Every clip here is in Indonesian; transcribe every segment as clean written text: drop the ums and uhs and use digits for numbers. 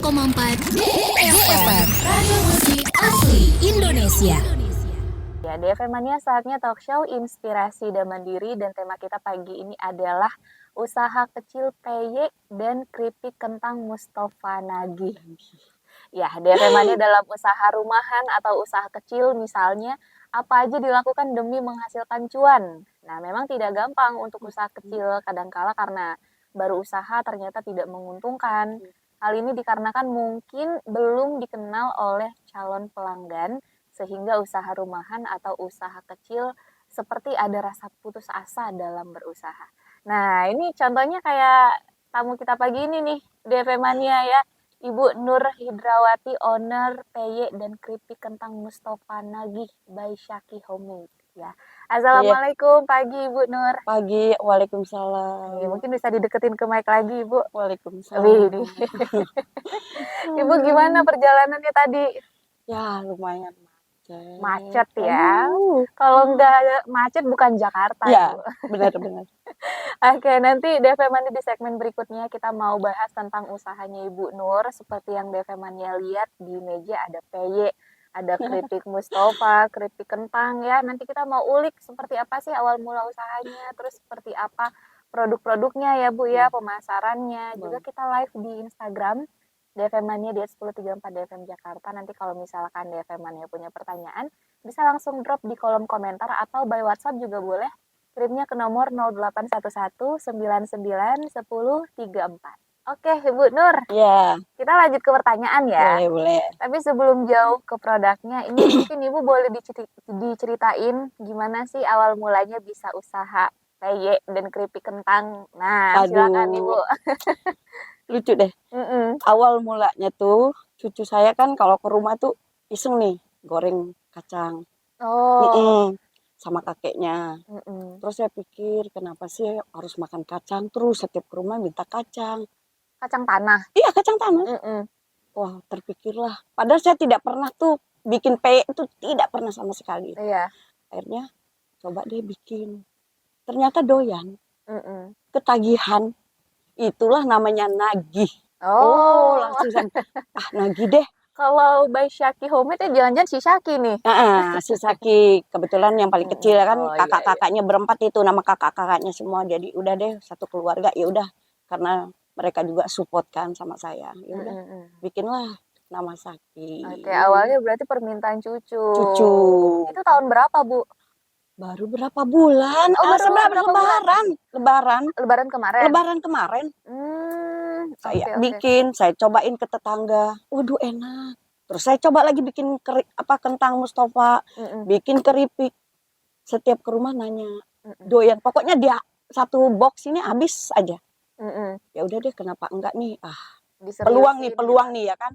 DFM Radio Musik Asli Indonesia. Ya, DFM Mania saatnya talk show inspirasi dan mandiri, dan tema kita pagi ini adalah usaha kecil peyek dan keripik kentang Mustofa Nagih. Ya, DFM Mania dalam usaha rumahan atau usaha kecil misalnya apa aja dilakukan demi menghasilkan cuan. Nah, memang tidak gampang untuk usaha kecil, kadangkala karena baru usaha ternyata tidak menguntungkan. Hal ini dikarenakan mungkin belum dikenal oleh calon pelanggan, sehingga usaha rumahan atau usaha kecil seperti ada rasa putus asa dalam berusaha. Nah, ini contohnya kayak tamu kita pagi ini nih, DFM Mania ya. Ibu Nur Hidrawati, owner peyek dan keripik kentang Mustofa Nagih by Syaki Homemade. Ya. Assalamualaikum pagi Ibu Nur. Pagi, waalaikumsalam. Mungkin bisa dideketin ke mic lagi Ibu. Waalaikumsalam. Wih, Ibu gimana perjalanannya tadi? Ya, lumayan macet. Macet ya. Kalau nggak macet bukan Jakarta Ya, Ibu. benar-benar. Oke, nanti DFM Mania di segmen berikutnya kita mau bahas tentang usahanya Ibu Nur. Seperti yang DFM Mania lihat di meja ada peyek, ada keripik Mustofa, keripik kentang ya. Nanti kita mau ulik seperti apa sih awal mula usahanya, terus seperti apa produk-produknya ya Bu ya, pemasarannya. Juga kita live di Instagram DFM Mania di 1034 DFM Jakarta. Nanti kalau misalkan DFM Mania punya pertanyaan, bisa langsung drop di kolom komentar atau by WhatsApp juga boleh. Kirimnya ke nomor 0811 99 10 34. Oke, Ibu Nur. Ya, Kita lanjut ke pertanyaan ya. boleh. Tapi sebelum jauh ke produknya, ini mungkin Ibu boleh diceritain gimana sih awal mulanya bisa usaha peyek dan keripik kentang. Nah, silakan Ibu. Lucu deh. Awal mulanya tuh, cucu saya kan kalau ke rumah tuh iseng nih, goreng kacang. Oh. Sama kakeknya. Terus saya pikir, kenapa sih harus makan kacang terus setiap ke rumah minta kacang. Kacang tanah. Iya, kacang tanah. Wah, terpikirlah. Padahal saya tidak pernah tuh bikin peyek itu, tidak pernah sama sekali. Iya. Akhirnya coba deh bikin. Ternyata doyan. Ketagihan. Itulah namanya nagih. Oh, langsung saya, nagih deh. Kalau by Syaki Homemade jangan-jangan si Syaki nih. Si Syaki kebetulan yang paling kecil kan, kakak-kakaknya berempat itu, nama kakak-kakaknya semua. Jadi udah deh satu keluarga, ya udah, karena mereka juga support kan sama saya. Ya udah, bikinlah nama Syaki. Oke, awalnya berarti permintaan cucu. Itu tahun berapa, Bu? Baru berapa bulan? Lebaran kemarin. Lebaran kemarin. Saya bikin, saya cobain ke tetangga. Waduh, enak. Terus saya coba lagi bikin kentang Mustofa, bikin keripik. Setiap ke rumah nanya, doyan. Pokoknya dia satu box ini habis aja. Ya udah deh, kenapa enggak nih? Peluang nih ya kan.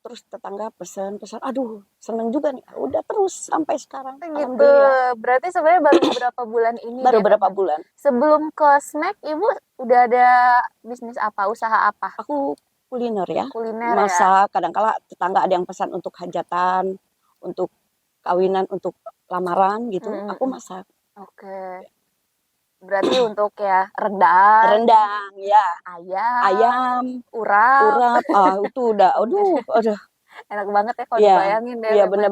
Terus tetangga pesan, aduh seneng juga nih, udah terus sampai sekarang. Gitu. Berarti sebenarnya baru beberapa bulan ini. Baru berapa bulan. Sebelum ke snack, Ibu udah ada bisnis apa, usaha apa? Aku kuliner ya. Kuliner masak, kadang-kala tetangga ada yang pesan untuk hajatan, untuk kawinan, untuk lamaran gitu, aku masak. Oke. Berarti untuk ya rendang ya, ayam, urap, itu udah, aduh, enak banget ya kalau dibayangin deh. Iya, benar.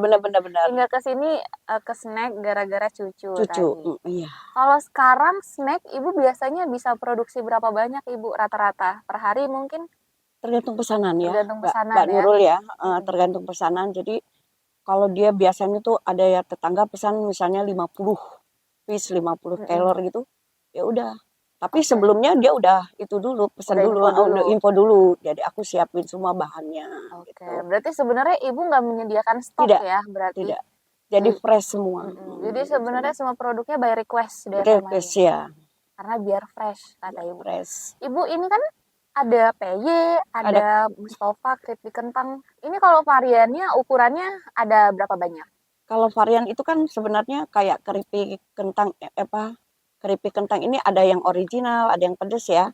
Hingga ke sini ke snack gara-gara cucu tadi. Iya. Kalau sekarang snack Ibu biasanya bisa produksi berapa banyak Ibu rata-rata per hari mungkin? Tergantung pesanan ya. Tergantung pesanan Mbak Nurul ya, tergantung pesanan. Jadi kalau dia biasanya tuh ada ya tetangga pesan misalnya 50 piece, 50 kelor gitu. Ya udah. Tapi sebelumnya dia udah itu dulu, pesan dulu, info dulu. Jadi aku siapin semua bahannya. Oke. Gitu. Berarti sebenarnya Ibu nggak menyediakan stok ya berarti? Tidak. Jadi fresh semua. Jadi sebenarnya semua produknya by request deh. Request ya. Karena biar fresh kata Ibu. Fresh. Ibu ini kan ada peyek, ada Mustofa, keripik kentang. Ini kalau variannya ukurannya ada berapa banyak? Kalau varian itu kan sebenarnya kayak keripik kentang keripik kentang ini ada yang original, ada yang pedas ya.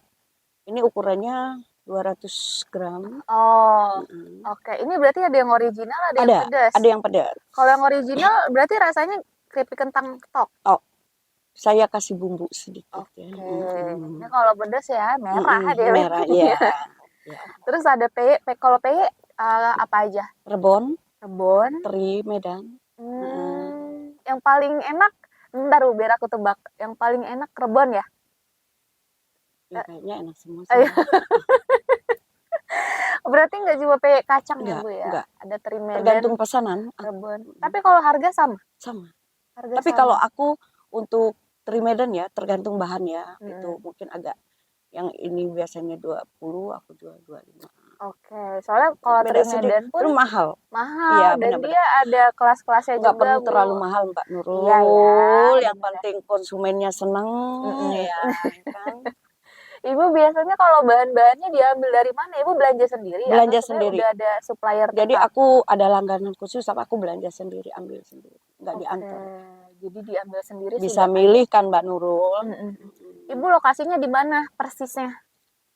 Ini ukurannya 200 gram. Oh, oke. Ini berarti ada yang original, ada yang pedas. Ada yang pedas. Kalau yang original berarti rasanya keripik kentang tok. Saya kasih bumbu sedikit. Oke. Ini kalau pedas ya merah deh. Merah ya. Ya. Terus ada kalau peye apa aja? Rebon, Rebon. teri, Medan. Yang paling enak, bentar Bu, biar aku tebak. Yang paling enak rebon ya? Ya kayaknya enak semua Ayo. sih. Berarti nggak cuma peye kacang ya Enggak, Bu ya? enggak. Ada teri Medan, Tergantung pesanan. rebon. Tapi kalau harga sama? Sama. Harga Tapi sama. kalau aku untuk teri Medan ya, tergantung bahan ya. Itu mungkin agak, yang ini biasanya 20, aku jual 25. Oke, soalnya kalau teri Medan pun itu mahal. mahal, Iya, dan benar-benar. dia ada kelas-kelasnya juga, Nggak perlu Bu. terlalu mahal, Mbak Nurul. Iya ya, yang penting konsumennya seneng, ya kan. Ibu biasanya kalau bahan-bahannya diambil dari mana? Ibu belanja sendiri Belanja atau sebenarnya sendiri. udah ada supplier Jadi tetap? aku ada langganan khusus, sama aku belanja sendiri, ambil sendiri, nggak diantar. Jadi diambil sendiri Bisa sudah milih kan Mbak Nurul. Ibu lokasinya di mana persisnya?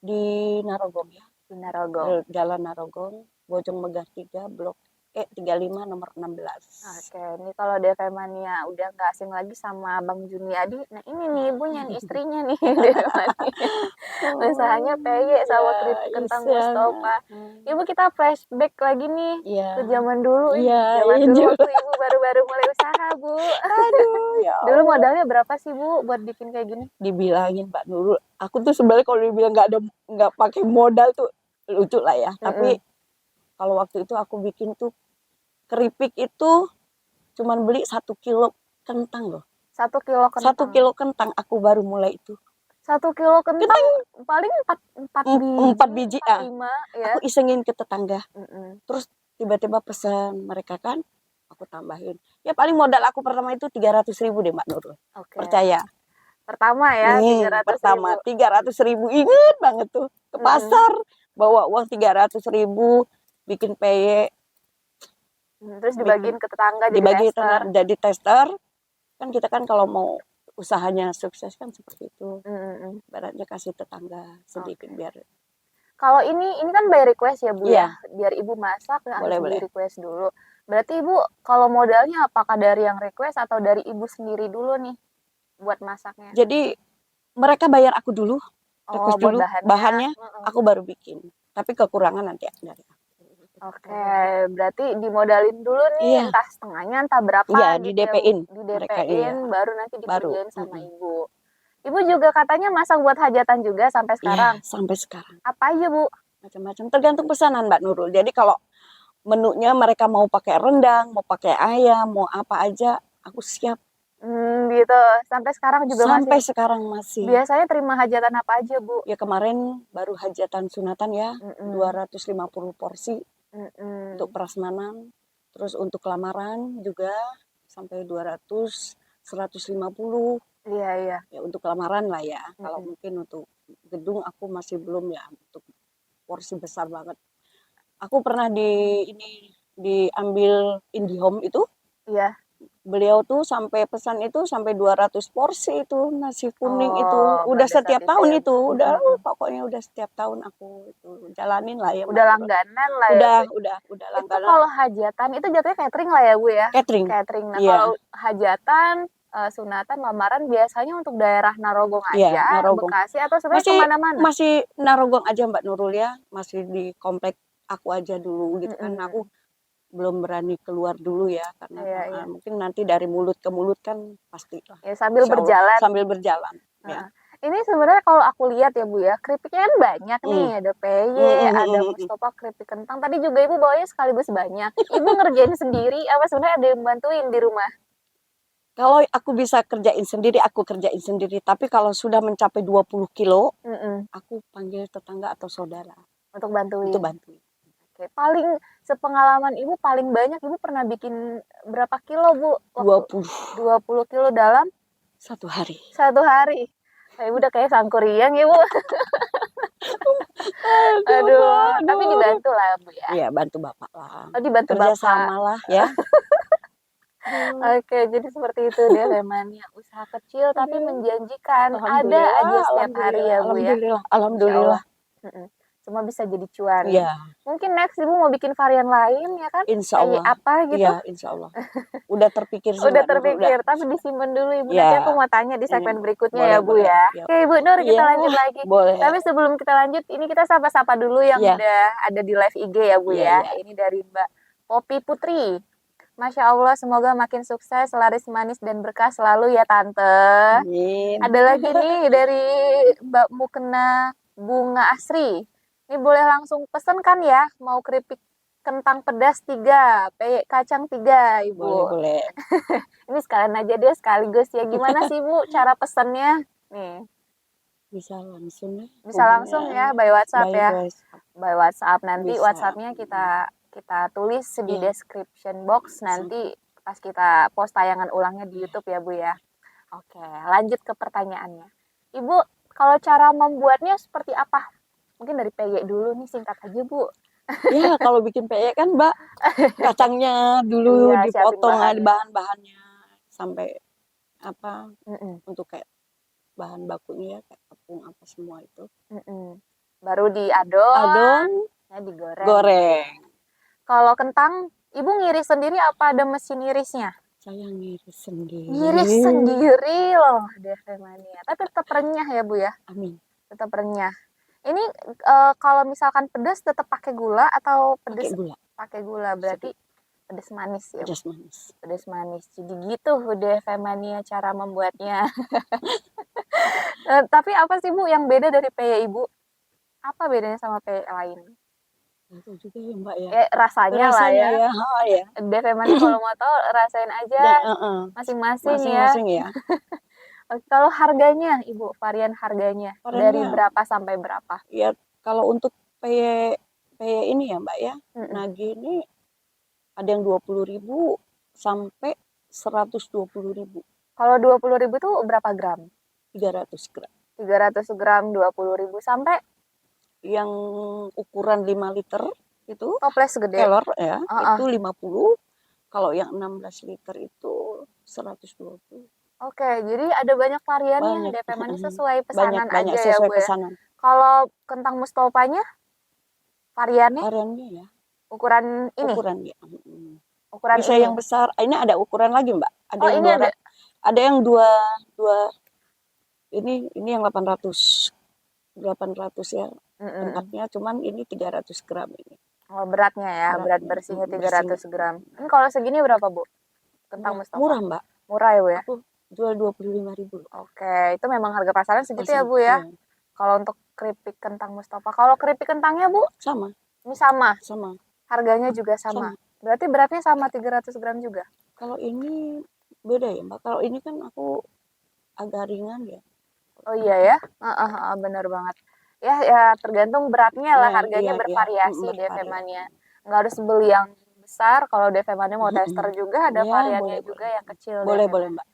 Di Narogong ya. Di Narogong. Jalan Narogong, Bojong Megah 3, Blok E35 nomor 16. Oke, ini kalau DP Mania udah nggak asing lagi sama Bang Juniadi. Nah ini nih ibunya nih, istrinya nih DP Mania. Usahanya peye sama keripik kentang Mustafa. Ibu kita flashback lagi nih ke zaman dulu. Zaman dulu waktu ibu baru-baru mulai usaha, Bu. Aduh, ya Dulu modalnya berapa sih Bu buat bikin kayak gini? Dibilangin Mbak Nurul, aku tuh sebenarnya kalau dibilang nggak pakai modal tuh lucu lah ya. Tapi kalau waktu itu aku bikin tuh keripik itu cuman beli 1 kilo kentang loh. 1 kilo kentang. 1 kilo kentang aku baru mulai itu. 1 kilo kentang paling 4 biji, 5 ya. Aku isengin ke tetangga. Terus tiba-tiba pesan mereka kan, aku tambahin. Ya paling modal aku pertama itu 300.000 deh Mbak Nurul. Percaya. Pertama ya, 300.000. Pertama 300.000, inget banget tuh. Ke pasar bawa uang 300.000, bikin peye. Terus dibagiin ke tetangga jadi tester. Kan kita kan kalau mau usahanya sukses kan seperti itu. Baratnya kasih tetangga sedikit biar. Kalau ini kan by request ya Bu ya. Biar Ibu masak harus di request dulu. Berarti Ibu kalau modalnya apakah dari yang request atau dari Ibu sendiri dulu nih buat masaknya? Jadi mereka bayar aku dulu, request dulu bahannya, aku baru bikin. Tapi kekurangan nanti dari aku. Oke, berarti dimodalin dulu nih, entah setengahnya, entah berapa. Iya, di DP-in. Di DP-in, baru nanti dikerjain sama Ibu. Ibu juga katanya masak buat hajatan juga sampai sekarang? Iya, sampai sekarang. Apa aja Bu? Macam-macam, tergantung pesanan Mbak Nurul. Jadi kalau menunya mereka mau pakai rendang, mau pakai ayam, mau apa aja, aku siap. Gitu, sampai sekarang juga sampai sekarang masih. Biasanya terima hajatan apa aja Bu? Ya kemarin baru hajatan sunatan ya, 250 porsi. Untuk prasmanan, terus untuk lamaran juga sampai 200, 150. Iya. Ya untuk lamaran lah ya. Kalau mungkin untuk gedung aku masih belum ya, untuk porsi besar banget. Aku pernah diambil IndiHome itu. Iya. Beliau tuh sampai pesan itu sampai 200 porsi itu nasi kuning itu. Udah setiap tahun itu, pokoknya udah setiap tahun aku itu jalanin lah ya. Udah langganan lah ya. Udah langganan. Itu kalau hajatan itu jatuhnya catering lah ya Bu ya? Catering. Nah kalau hajatan, sunatan, lamaran biasanya untuk daerah Narogong aja, Narogong. Bekasi atau sebenarnya kemana-mana? Masih Narogong aja Mbak Nurul ya, masih di komplek aku aja dulu gitu kan. Aku belum berani keluar dulu ya, karena mungkin nanti dari mulut ke mulut kan pasti lah. Ya, sambil berjalan. Sambil berjalan. Ya. Ini sebenarnya kalau aku lihat ya Bu ya, keripiknya kan banyak nih, ada peye, ada Mustafa keripik kentang. Tadi juga Ibu bawanya sekaligus banyak. Ibu ngerjain sendiri, apa sebenarnya ada yang bantuin di rumah? Kalau aku bisa kerjain sendiri, aku kerjain sendiri. Tapi kalau sudah mencapai 20 kilo, aku panggil tetangga atau saudara. Untuk bantuin? Untuk bantuin. Oke, paling sepengalaman Ibu paling banyak Ibu pernah bikin berapa kilo Bu? 20 kilo dalam? 1 hari. 1 hari. Nah, Ibu udah kayak sangkuriang ya Bu. Aduh, tapi dibantu lah Bu ya? Iya, bantu Bapak lah. Oh, dibantu Bapak. Kerjasama lah ya. Oke, jadi seperti itu dia Mania, usaha kecil tapi menjanjikan. Ada aja setiap hari ya Bu ya. Alhamdulillah. semua bisa jadi cuan. Iya, Mungkin next Ibu mau bikin varian lain ya kan? insya Kayak Allah. apa gitu? Iya, insya Allah. Udah terpikir sih Udah Mbak Nur, terpikir, udah. tapi disimpan dulu Ibu. Ya, Nanti aku mau tanya di segmen berikutnya ya Bu boleh. ya. Ya. Oke Ibu Nur, kita Iya, lanjut lagi. boleh. Tapi sebelum kita lanjut, ini kita sapa-sapa dulu yang Iya. udah ada di live IG ya Bu Iya, ya. iya. Ini dari Mbak Poppy Putri. Masya Allah, semoga makin sukses, laris manis dan berkah selalu ya Tante. Amin. Ada lagi nih dari Mbak Mukena Bunga Asri. Ini boleh langsung pesen kan ya? Mau keripik kentang pedas 3, peyek kacang 3, Ibu. Boleh. Ini sekalian aja deh sekaligus ya. Gimana sih Bu cara pesennya? Nih. Bisa langsung ya. Bisa langsung ya by WhatsApp ya. By WhatsApp nanti Bisa. WhatsAppnya kita tulis di Iya. description box nanti pas kita post tayangan ulangnya di YouTube ya Bu ya. Oke, lanjut ke pertanyaannya. Ibu, kalau cara membuatnya seperti apa? Mungkin dari peyek dulu nih, singkat aja Bu. Ya, kalau bikin peyek kan Mbak, kacangnya dulu Iya, siapin dipotong bahannya. bahan-bahannya sampai apa Mm-mm, untuk kayak bahan bakunya ya kayak tepung apa semua itu. mm-mm. Baru diadon, Adon, ya digoreng. goreng. Kalau kentang, Ibu ngiris sendiri apa ada mesin irisnya? Saya ngiris sendiri. Ngiris sendiri loh, Devemania. Tapi tetap renyah ya Bu ya, Amin. tetap renyah. Ini kalau misalkan pedas tetap pakai gula atau pedas? Pakai gula. Pakai gula, berarti pedas manis ya. Pedas manis. Pedas manis. Jadi gitu udah Femania cara membuatnya. Tapi apa sih Bu yang beda dari peyek Ibu? Apa bedanya sama peyek lain? Itu juga ya Mbak ya. Rasanya lah ya. Ya. Udah Femania kalau mau tahu rasain aja masing-masing ya. Masing-masing ya. Kalau harganya Ibu, varian harganya dari berapa sampai berapa? Ya kalau untuk peyek ini ya Mbak ya. Nagi ini ada yang 20.000 sampai 120.000. Kalau 20.000 tuh berapa gram? 300 gram. 300 gram 20.000 sampai yang ukuran 5 liter itu toples gede. Kelor ya, itu 50. Kalau yang 16 liter itu 120. Oke, jadi ada banyak variannya. DP Manis sesuai pesanan banyak aja sesuai ya Bu pesanan. ya. Kalau kentang mustofanya variannya ya. Ukuran ini. Ukuran ya. Ukuran bisa ini. Yang besar. Ini ada ukuran lagi Mbak. Ada yang ini ada yang dua ini yang 800 ya. Tempatnya cuman ini 300 gram ini. Oh, beratnya ya, berat bersihnya 300 gram. Ini kalau segini berapa Bu? Kentang Mustafa. Murah Mbak. Murah ya Bu ya? Aku jual 25.000. Oke, itu memang harga pasaran segitu ya Bu ya? Kalau untuk keripik kentang Mustafa. Kalau keripik kentangnya Bu? Sama. Ini sama? Sama. Harganya juga sama? Berarti beratnya sama 300 gram juga? Kalau ini beda ya Mbak. Kalau ini kan aku agak ringan ya. Oh iya ya? Benar banget. Ya tergantung beratnya lah, harganya bervariasi DV Mania. Nggak harus beli yang besar, kalau DV Mania mau tester juga ada variannya juga yang kecil. Boleh Mbak.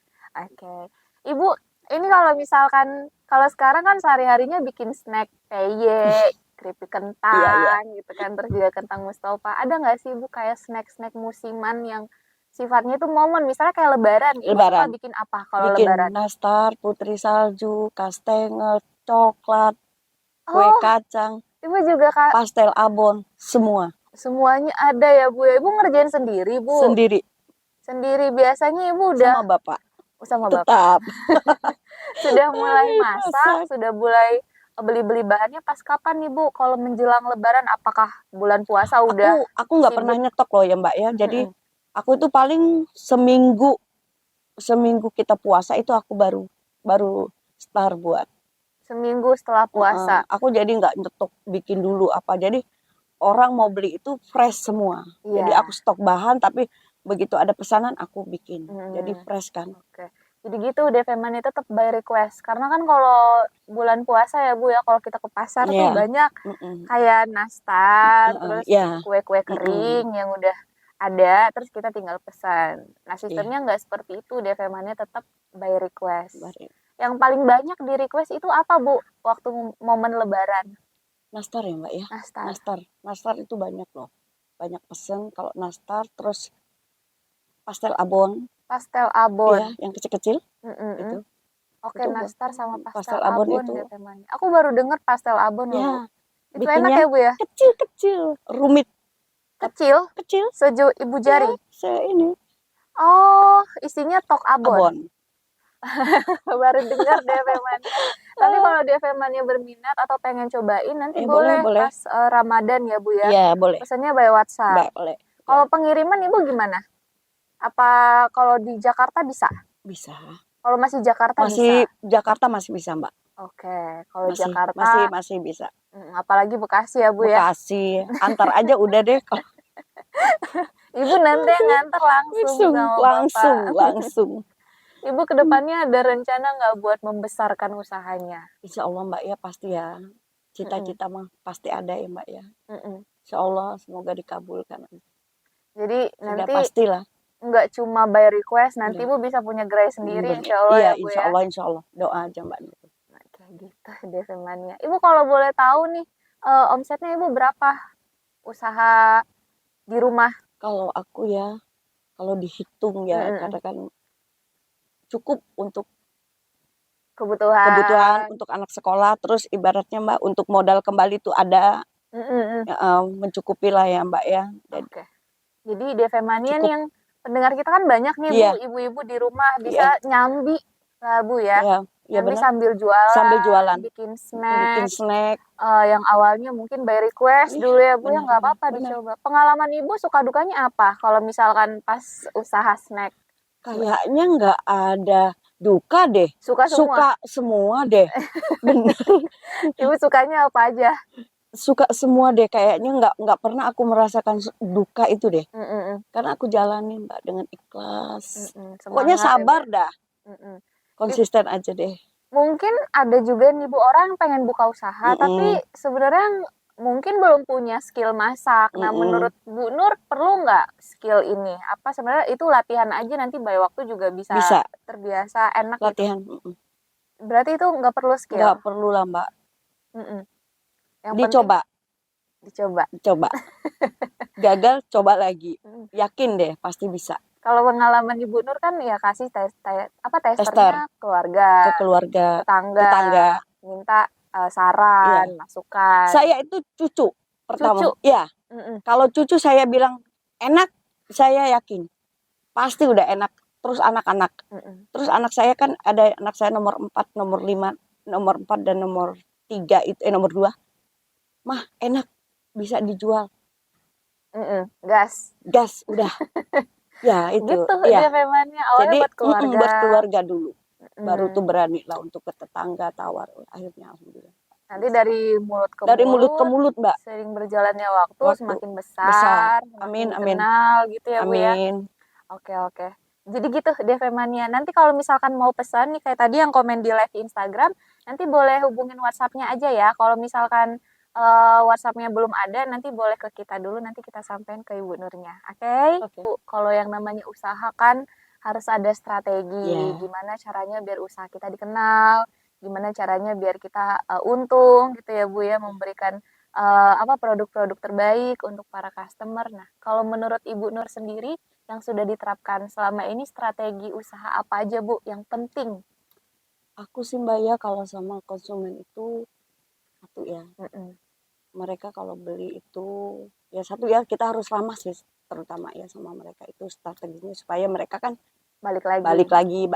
Oke. Ibu, ini kalau misalkan, kalau sekarang kan sehari-harinya bikin snack peyek, keripik kentang gitu kan, terus juga kentang Mustafa. Ada nggak sih Ibu kayak snack-snack musiman yang sifatnya itu momen, misalnya kayak lebaran. Ibu bikin apa kalau lebaran? Bikin nastar, putri salju, kastengel, coklat, kue kacang, Ibu juga pastel abon, semua. Semuanya ada ya Bu. Ibu ngerjain sendiri Bu? Sendiri. Biasanya Ibu udah sama Bapak. Sama Tetap. Bapak. Sudah mulai masak, sudah mulai beli-beli bahannya pas kapan nih Bu? Kalau menjelang lebaran, apakah bulan puasa udah? Aku nggak pernah nyetok loh ya Mbak ya. Jadi aku itu paling seminggu kita puasa itu aku baru start buat. Seminggu setelah puasa. Aku jadi nggak nyetok bikin dulu apa. Jadi orang mau beli itu fresh semua. Jadi aku stok bahan tapi begitu ada pesanan aku bikin. Jadi fresh kan. Oke. Jadi gitu DV Mania tetap by request. Karena kan kalau bulan puasa ya Bu ya, kalau kita ke pasar tuh banyak kayak nastar, terus kue-kue kering yang udah ada, terus kita tinggal pesan. Nah sistemnya nggak seperti itu, DV Mania tetap by request. Yang paling banyak di request itu apa Bu waktu momen lebaran? Nastar ya Mbak ya. Nastar itu banyak loh. Banyak pesen kalau nastar, terus pastel abon. Ya, yang kecil-kecil. Itu. Oke, nastar sama pastel abon itu. Aku baru dengar pastel abon loh. Itu enak ya Bu ya? kecil-kecil, rumit Kecil, kecil. sejauh ibu jari. Ini Oh, isinya tok abon. abon. Baru dengar DV Mania. Tapi kalau DV Mania berminat atau pengen cobain nanti boleh boleh. pas Ramadan ya Bu ya. Iya, boleh. Pesannya by WhatsApp. Boleh. Kalau pengiriman Ibu gimana? Apa kalau di Jakarta bisa? Bisa. Kalau masih Jakarta Masih bisa. Jakarta masih bisa, Mbak. Oke, kalau Jakarta masih bisa. Apalagi Bekasi ya Bu ya. Bekasi, antar aja udah deh. Ibu nanti yang nganter langsung sama Bapak. Langsung. Ibu kedepannya ada rencana nggak buat membesarkan usahanya? Insya Allah Mbak ya, pasti ya. Cita-cita mah pasti ada ya Mbak ya. Insya Allah semoga dikabulkan. Jadi sudah nanti pastilah. Nggak cuma by request, nanti Ibu bisa punya gerai sendiri insya Allah iya, ya Bu insya ya. Insya Allah. Doa aja Mbak. Nah, kayak gitu DV Mania. Ibu kalau boleh tahu nih, omsetnya Ibu berapa usaha di rumah? Kalau aku ya, kalau dihitung ya, katakan cukup untuk kebutuhan untuk anak sekolah, terus ibaratnya Mbak untuk modal kembali itu ada, mencukupi lah ya Mbak ya. Oke. Jadi DV Mania nih yang pendengar kita kan banyak nih Bu, ibu-ibu di rumah bisa nyambi lah Bu ya. Nyambi sambil jualan, bikin snack. Yang awalnya mungkin by request dulu ya Bu ya, nggak apa-apa dicoba. Pengalaman Ibu suka dukanya apa kalau misalkan pas usaha snack? Kayaknya nggak ada duka deh. Suka semua deh. Bener. Ibu sukanya apa aja? Suka semua deh, kayaknya nggak pernah aku merasakan duka itu deh. Karena aku jalanin Mbak dengan ikhlas. Pokoknya sabar ya, dah. Konsisten aja deh. Mungkin ada juga nih Bu orang yang pengen buka usaha tapi sebenarnya mungkin belum punya skill masak. Nah, menurut Bu Nur perlu nggak skill ini? Apa sebenarnya itu latihan aja nanti by waktu juga bisa. Terbiasa enak latihan. Gitu. Berarti itu nggak perlu skill? Nggak perlu lah Mbak. Yang dicoba. Gagal coba lagi. Yakin deh pasti bisa. Kalau pengalaman Ibu Nur kan ya kasih testernya keluarga, tetangga, minta saran, masukan. Saya itu cucu pertama. Iya. Kalau cucu saya bilang enak, saya yakin pasti udah enak. Terus anak-anak, terus anak saya kan ada anak saya nomor 4, nomor 5, nomor 4 dan nomor 3 itu nomor 2. Mah enak, bisa dijual. Gas udah. Ya itu. Gitu ya. DV Mania awalnya jadi buat keluarga dulu. Baru tuh berani lah untuk ke tetangga tawar. Akhirnya alhamdulillah. Nanti dari mulut ke mulut Mbak. Sering berjalannya waktu semakin besar. Amin. Kenal gitu ya Bu ya. Oke. Jadi gitu DV Mania. Nanti kalau misalkan mau pesan nih kayak tadi yang komen di live Instagram, nanti boleh hubungin WhatsApp-nya aja ya. Kalau misalkan WhatsApp-nya belum ada, nanti boleh ke kita dulu, nanti kita sampein ke Ibu Nurnya. Oke? Bu, kalau yang namanya usaha kan harus ada strategi. Gimana caranya biar usaha kita dikenal, gimana caranya biar kita untung gitu ya Bu ya, memberikan produk-produk terbaik untuk para customer. Nah, kalau menurut Ibu Nur sendiri yang sudah diterapkan selama ini strategi usaha apa aja Bu yang penting? Aku sih Mbak ya kalau sama konsumen itu satu ya. Mereka kalau beli itu ya satu ya kita harus ramah sih terutama ya sama mereka itu strateginya supaya mereka kan balik lagi.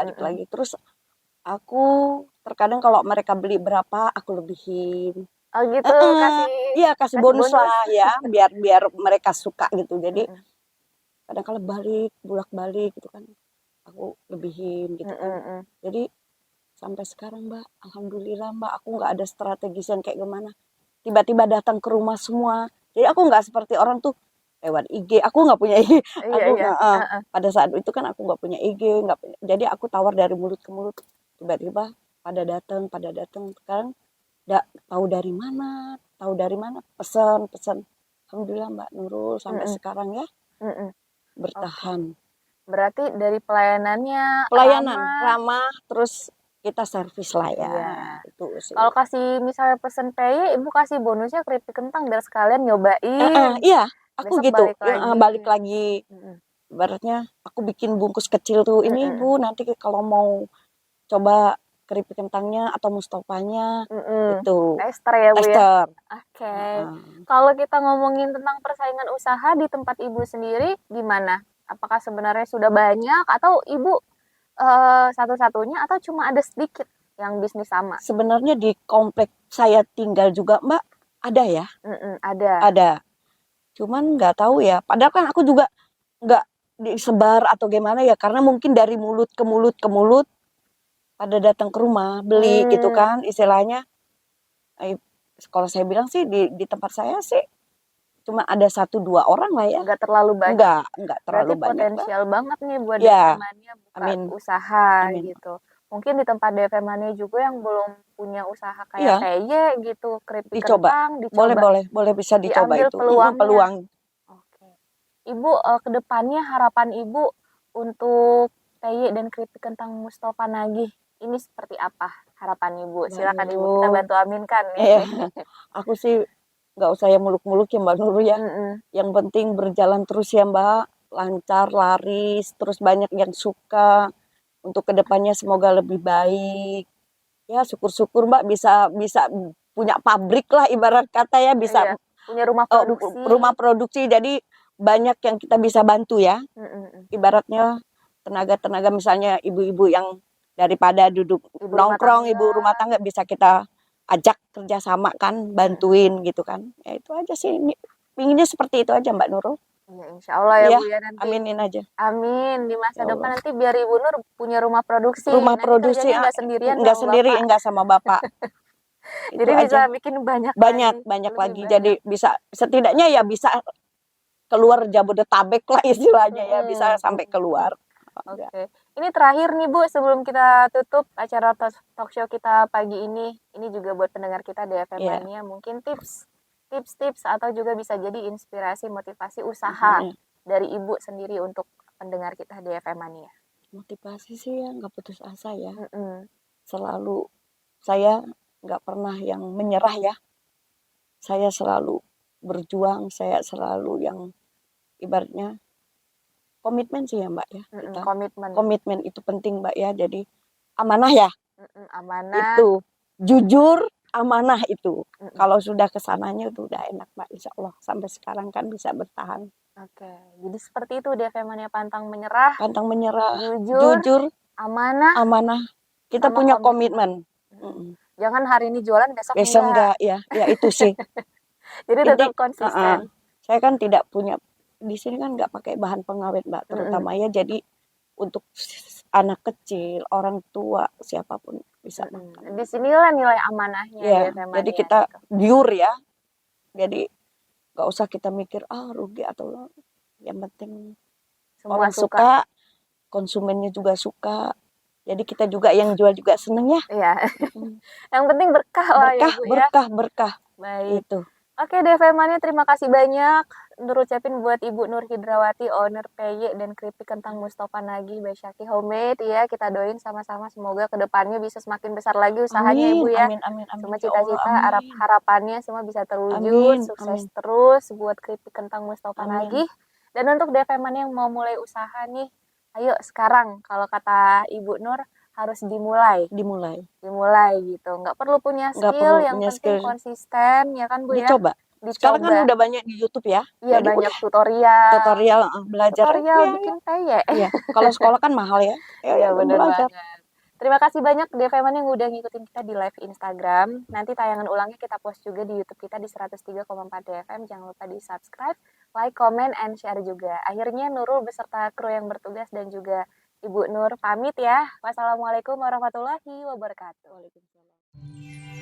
Terus aku terkadang kalau mereka beli berapa aku lebihin. Oh gitu, kasih bonus lah ya biar mereka suka gitu. Jadi kadang kalau bolak-balik gitu kan aku lebihin gitu kan. Jadi sampai sekarang Mbak, alhamdulillah Mbak, aku nggak ada strategis yang kayak gimana. Tiba-tiba datang ke rumah semua. Jadi aku nggak seperti orang tuh lewat IG. Aku nggak punya IG. Pada saat itu kan aku nggak punya IG, jadi aku tawar dari mulut ke mulut. Tiba-tiba pada datang. Sekarang nggak tahu dari mana, pesan. Alhamdulillah Mbak Nurul sampai sekarang ya bertahan. Berarti dari pelayanan ramah, terus kita servis lah ya. Itu sih. Kalau kasih misalnya pesen PY, Ibu kasih bonusnya keripik kentang biar sekalian nyobain. Iya, aku besok gitu. balik lagi. Ibaratnya aku bikin bungkus kecil tuh. Ini Bu, nanti kalau mau coba keripik kentangnya atau mustofanya Mm-mm. itu. Tester ya, Bu ya? Tester. Oke. Heeh. Kalau kita ngomongin tentang persaingan usaha di tempat Ibu sendiri, gimana? Apakah sebenarnya sudah banyak atau Ibu satu-satunya atau cuma ada sedikit yang bisnis sama? Sebenarnya di komplek saya tinggal juga, Mbak, ada ya, Ada. ada. Cuman nggak tahu ya. Padahal kan aku juga nggak disebar atau gimana ya, karena mungkin dari mulut ke mulut ke mulut pada datang ke rumah beli gitu kan, istilahnya. Kalau saya bilang sih di tempat saya sih cuma ada 1-2 orang lah ya. Nggak terlalu banyak. Enggak terlalu Berarti banyak, Mbak. potensial banget nih buat Ya, DFM-nya buka amin. usaha Amin. gitu. Mungkin di tempat DFM-nya juga yang belum punya usaha kayak Iya. PY gitu, keripik Dicoba. kentang, dicoba. Boleh bisa dicoba Diambil itu. peluangnya. Peluang. Oke. Ibu, ke depannya harapan Ibu untuk PY dan keripik kentang Mustofa Nagih ini seperti apa harapan Ibu? Silakan Ibu, kita bantu aminkan nih. Aku sih nggak usah yang muluk-muluk ya Mbak Nurul ya. Yang penting berjalan terus ya Mbak, lancar, laris, terus banyak yang suka. Untuk kedepannya semoga lebih baik. Ya syukur-syukur Mbak bisa punya pabrik lah ibarat kata ya, bisa punya rumah produksi. Rumah produksi, jadi banyak yang kita bisa bantu ya. Ibaratnya tenaga-tenaga misalnya ibu-ibu yang daripada duduk nongkrong, ibu rumah tangga bisa kita ajak kerjasama kan, bantuin gitu kan. Ya itu aja sih, pinginnya seperti itu aja Mbak Nurul. Ya insya Allah ya, Bu ya nanti. Aminin aja. Amin, di masa depan nanti biar Ibu Nur punya rumah produksi. Rumah nanti produksi nggak sendirian, nggak sendiri, nggak sama bapak. Jadi bisa bikin banyak lagi. Jadi bisa setidaknya ya bisa keluar Jabodetabek lah istilahnya ya, bisa sampai keluar. Oke. Ini terakhir nih Bu, sebelum kita tutup acara talk show kita pagi ini juga buat pendengar kita DFM Mania, mungkin tips atau juga bisa jadi inspirasi motivasi usaha dari Ibu sendiri untuk pendengar kita DFM Mania. Motivasi sih ya nggak putus asa ya. Selalu saya nggak pernah yang menyerah ya. Saya selalu berjuang, saya selalu yang ibaratnya komitmen sih ya Mbak ya. Kita komitmen itu penting Mbak ya. Jadi amanah ya. Amanah. Itu jujur, amanah itu. Kalau sudah kesananya itu udah enak Mbak, insya Allah sampai sekarang kan bisa bertahan. Oke, jadi seperti itu DFM-nya, pantang menyerah, jujur, amanah. Kita punya komitmen. Jangan hari ini jualan, besok enggak ya itu sih. Jadi tetap konsisten. Saya kan tidak punya, di sini kan nggak pakai bahan pengawet Mbak, terutama ya, jadi untuk anak kecil, orang tua, siapapun bisa makan. Di sinilah nilai amanahnya ya. Jadi kita pure ya. Jadi nggak usah kita mikir rugi atau, yang penting semua orang suka, konsumennya juga suka. Jadi kita juga yang jual juga seneng ya. Iya. Yang penting berkah lah ya Bu ya. Berkah. Baik. Itu. Oke DFM Mania, terima kasih banyak. Nur ucapin buat Ibu Nur Hidrawati, owner PY dan keripik kentang Mustofa Nagih by Syaki Homemade ya. Kita doain sama-sama semoga kedepannya bisa semakin besar lagi usahanya Ibu ya. Amin. Semua cita-cita, harapannya semua bisa terwujud. Sukses terus buat keripik kentang Mustofa Nagih. Dan untuk DFM Mania yang mau mulai usaha nih, ayo sekarang kalau kata Ibu Nur harus dimulai gitu, nggak perlu punya skill, yang penting konsisten ya kan Bu ya. Dicoba. Sekarang kan udah banyak di YouTube ya. Iya, banyak tutorial belajar bikin PY. Iya. Kalau sekolah kan mahal ya. Iya benar banget. Terima kasih banyak DFM yang udah ngikutin kita di live Instagram. Nanti tayangan ulangnya kita post juga di YouTube kita di 103,4 DFM. Jangan lupa di subscribe, like, comment, and share juga. Akhirnya Nurul beserta kru yang bertugas dan juga Ibu Nur pamit ya. Wassalamualaikum warahmatullahi wabarakatuh. Waalaikumsalam.